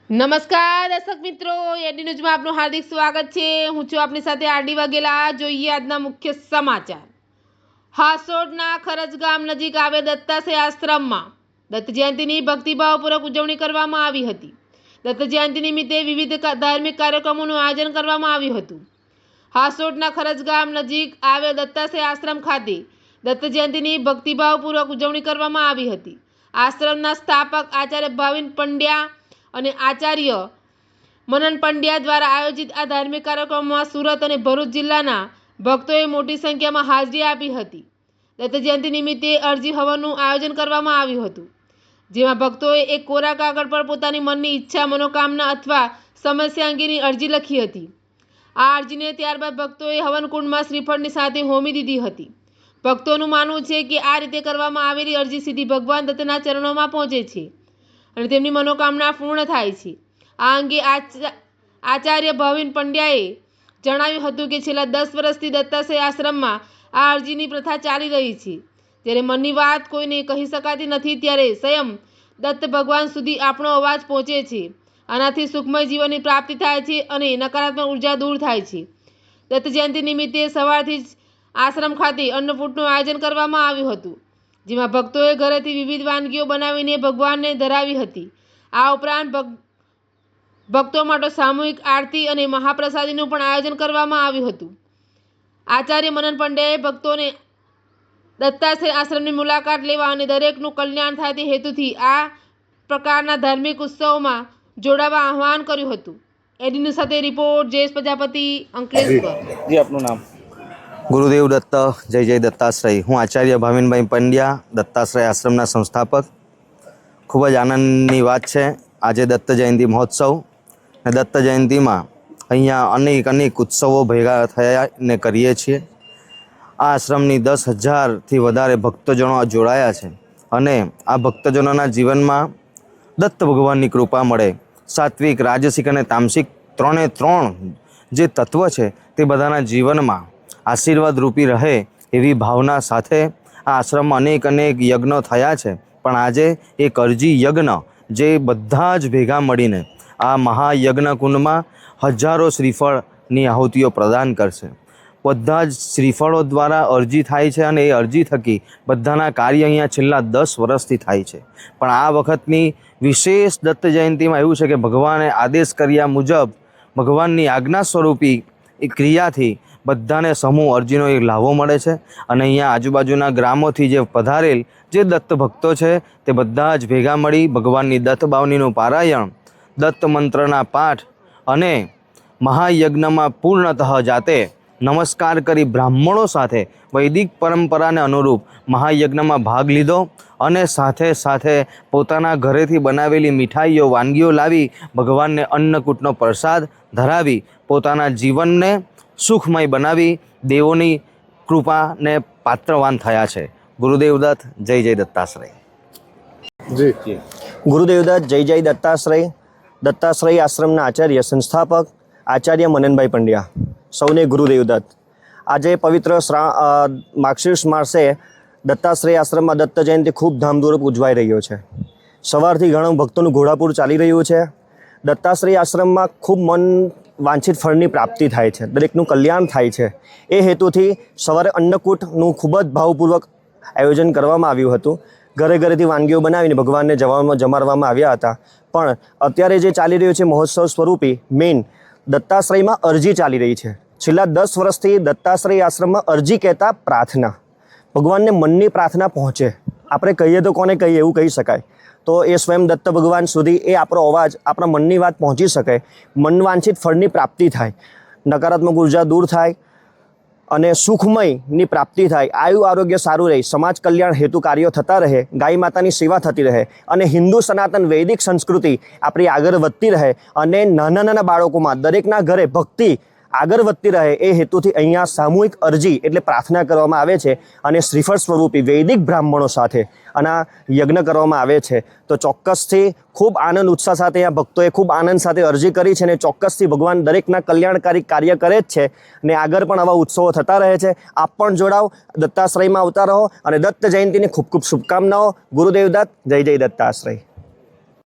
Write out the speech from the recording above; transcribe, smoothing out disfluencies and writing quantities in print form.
નમસ્કાર દર્શક મિત્રો, એડી ન્યૂઝમાં આપનું હાર્દિક સ્વાગત છે। હું છું આપની સાથે આરડી વાઘેલા। જોઈએ આજના મુખ્ય સમાચાર। હાસોડના ખરજ ગામ નજીક આવેલ દત્તાશ્રય આશ્રમમાં દત્ત જયંતિની ભક્તિભાવપૂર્વક ઉજવણી કરવામાં આવી હતી। દત્ત જયંતિ નિમિત્તે વિવિધ ધાર્મિક કાર્યક્રમોનું આયોજન કરવામાં આવ્યું હતું। હાસોડના ખરજ ગામ નજીક આવેલ દત્તાશ્રય આશ્રમ ખાતે દત્ત જયંતિની ભક્તિભાવપૂર્વક ઉજવણી કરવામાં આવી હતી। આશ્રમના સ્થાપક આચાર્ય ભાવિન પંડ્યા અને આચાર્ય મનન પંડ્યા દ્વારા આયોજિત આ ધાર્મિક કાર્યક્રમમાં સુરત અને ભરૂચ જિલ્લાના ભક્તોએ મોટી સંખ્યામાં હાજરી આપી હતી। દત્ત જયંતિ નિમિત્તે અરજી હવનનું આયોજન કરવામાં આવ્યું હતું, જેમાં ભક્તોએ એક કોરા કાગળ પર પોતાની મનની ઈચ્છા, મનોકામના અથવા સમસ્યા અંગેની અરજી લખી હતી। આ અરજીને ત્યારબાદ ભક્તોએ હવનકુંડમાં શ્રીફળની સાથે હોમી દીધી હતી। ભક્તોનું માનવું છે કે આ રીતે કરવામાં આવેલી અરજી સીધી ભગવાન દત્તના ચરણોમાં પહોંચે છે અને તેમની મનોકામના પૂર્ણ થાય છે। આ અંગે આચાર્ય ભાવિન પંડ્યાએ જણાવ્યું હતું કે છેલ્લા 10 વર્ષથી દત્તાશ્રય આશ્રમમાં આ અરજીની પ્રથા ચાલી રહી છે। ત્યારે મનની વાત કોઈને કહી શકાતી નથી, ત્યારે સ્વયં દત્ત ભગવાન સુધી આપણો અવાજ પહોંચે છે। આનાથી સુખમય જીવનની પ્રાપ્તિ થાય છે અને નકારાત્મક ઉર્જા દૂર થાય છે। દત્ત જયંતિ નિમિત્તે સવારથી જ આશ્રમ ખાતે અન્નકૂટનું આયોજન કરવામાં આવ્યું હતું, જેમાં ભક્તોએ ઘરેથી વિવિધ વાનગીઓ બનાવીને ભગવાનને ધરાવી હતી। આ ઉપરાંત ભક્તો માટે સામૂહિક આરતી અને મહાપ્રસાદીનું પણ આયોજન કરવામાં આવ્યું હતું। આચાર્ય મનન પંડ્યાએ ભક્તોને દત્તાશ્રય આશ્રમની મુલાકાત લેવા અને દરેકનું કલ્યાણ થાય તે હેતુથી આ પ્રકારના ધાર્મિક ઉત્સવમાં જોડાવા આહ્વાન કર્યું હતું। એડીની સાથે રિપોર્ટ જયેશ પ્રજાપતિ, અંકલેશ્વર। જી, આપનું નામ? ગુરુદેવ દત્ત, જય જય દત્તાશ્રય। હું આચાર્ય ભાવિનભાઈ પંડ્યા, દત્તાશ્રય આશ્રમના સંસ્થાપક। ખૂબ જ આનંદની વાત છે આજે દત્ત જયંતિ મહોત્સવ, અને દત્ત જયંતિમાં અહીંયા અનેક ઉત્સવો ભેગા થયા ને કરીએ છીએ। આ આશ્રમની 10,000થી વધારે ભક્તજનો જોડાયા છે, અને આ ભક્તજનોના જીવનમાં દત્ત ભગવાનની કૃપા મળે, સાત્વિક, રાજસિક અને તામસિક ત્રણે જે તત્વ છે તે બધાના જીવનમાં આશીર્વાદ રૂપી રહે એવી ભાવના સાથે આ આશ્રમમાં અનેક યજ્ઞો થયા છે। પણ આજે એક અરજી યજ્ઞ જે બધા જ ભેગા મળીને આ મહાયજ્ઞ કુંડમાં હજારો શ્રીફળની આહુતિઓ પ્રદાન કરશે। બધા જ શ્રીફળો દ્વારા અરજી થાય છે, અને એ અરજી થકી બધાના કાર્ય અહીંયા છેલ્લા 10 વર્ષથી થાય છે। પણ આ વખતની વિશેષ દત્ત જયંતિમાં એવું છે કે ભગવાને આદેશ કર્યા મુજબ, ભગવાનની આજ્ઞા સ્વરૂપી એ ક્રિયાથી બધાને સમૂહ અરજીનો એક લાભો મળે છે। અને અહીંયા આજુબાજુના ગ્રામોથી જે પધારેલ જે દત્ત ભક્તો છે તે બધા જ ભેગા મળી ભગવાનની દત્ત બાવનીનું પારાયણ, દત્ત મંત્રના પાઠ અને મહાયજ્ઞમાં પૂર્ણતઃ જાતે નમસ્કાર કરી બ્રાહ્મણો સાથે વૈદિક પરંપરાને અનુરૂપ મહાયજ્ઞમાં ભાગ લીધો, અને સાથે પોતાના ઘરેથી બનાવેલી મીઠાઈઓ, વાનગીઓ લાવી ભગવાનને અન્નકૂટનો પ્રસાદ ધરાવી પોતાના જીવનને સુખમય બનાવી દેવોની કૃપાને પાત્રવાન થયા છે। ગુરુદેવ દત્ત, જય જય દત્તાશ્રય। જી, ગુરુદેવ દત્ત, જય જય દત્તાશ્રય। દત્તાશ્રય આશ્રમના આચાર્ય સંસ્થાપક આચાર્ય મનનભાઈ પંડ્યા, સૌને ગુરુદેવ દત્ત। આજે પવિત્ર માર્ગશીર્ષ માસે દત્તાશ્રય આશ્રમમાં દત્ત જયંતિ ખૂબ ધામધૂમપૂર્વક ઉજવાઈ રહ્યો છે। સવારથી ઘણા ભક્તોનું ઘોડાપુર ચાલી રહ્યું છે। દત્તાશ્રય આશ્રમમાં ખૂબ મન વાંછિત ફળની પ્રાપ્તિ થાય છે, દરેકનું કલ્યાણ થાય છે। એ હેતુથી સવારે અન્નકૂટનું ખૂબ જ ભાવપૂર્વક આયોજન કરવામાં આવ્યું હતું। ઘરેથી વાનગીઓ બનાવીને ભગવાનને જમાડવામાં આવ્યા હતા। પણ અત્યારે જે ચાલી રહ્યું છે મહોત્સવ સ્વરૂપી મેઇન દત્તાશ્રયમાં અરજી ચાલી રહી છે। છેલ્લા 10 વર્ષથી દત્તાશ્રય આશ્રમમાં અરજી કહેતા પ્રાર્થના, ભગવાનને મનની પ્રાર્થના પહોંચે, આપણે કહીએ તો કોને કહીએ એવું કહી શકાય, તો એ સ્વયં દત્ત ભગવાન સુધી એ આપણો અવાજ, આપણા મનની વાત પહોંચી શકે, મનવાંછિત ફળની પ્રાપ્તિ થાય, નકારાત્મક ઉર્જા દૂર થાય અને સુખમયની પ્રાપ્તિ થાય, આયુ આરોગ્ય સારું રહે, સમાજ કલ્યાણ હેતુ કાર્યો થતા રહે, ગાય માતાની સેવા થતી રહે, અને હિન્દુ સનાતન વૈદિક સંસ્કૃતિ આપણી આગળ વધતી રહે, અને નાના બાળકોમાં દરેકના ઘરે ભક્તિ આગળ વધતી રહે, એ હેતુથી અહીંયા સામૂહિક અરજી એટલે પ્રાર્થના કરવામાં આવે છે, અને શ્રીફળ સ્વરૂપી વૈદિક બ્રાહ્મણો સાથે આના યજ્ઞ કરવામાં આવે છે। તો ચોક્કસથી ખૂબ આનંદ ઉત્સાહ સાથે અહીંયા ભક્તોએ ખૂબ આનંદ સાથે અરજી કરી છે, અને ચોક્કસથી ભગવાન દરેકના કલ્યાણકારી કાર્ય કરે જ છે, અને આગળ પણ આવા ઉત્સવો થતા રહે છે। આપ પણ જોડાઓ, દત્તાશ્રયમાં આવતા રહો, અને દત્ત જયંતિની ખૂબ શુભકામનાઓ। ગુરુદેવ દત્ત, જય જય દત્તાશ્રય।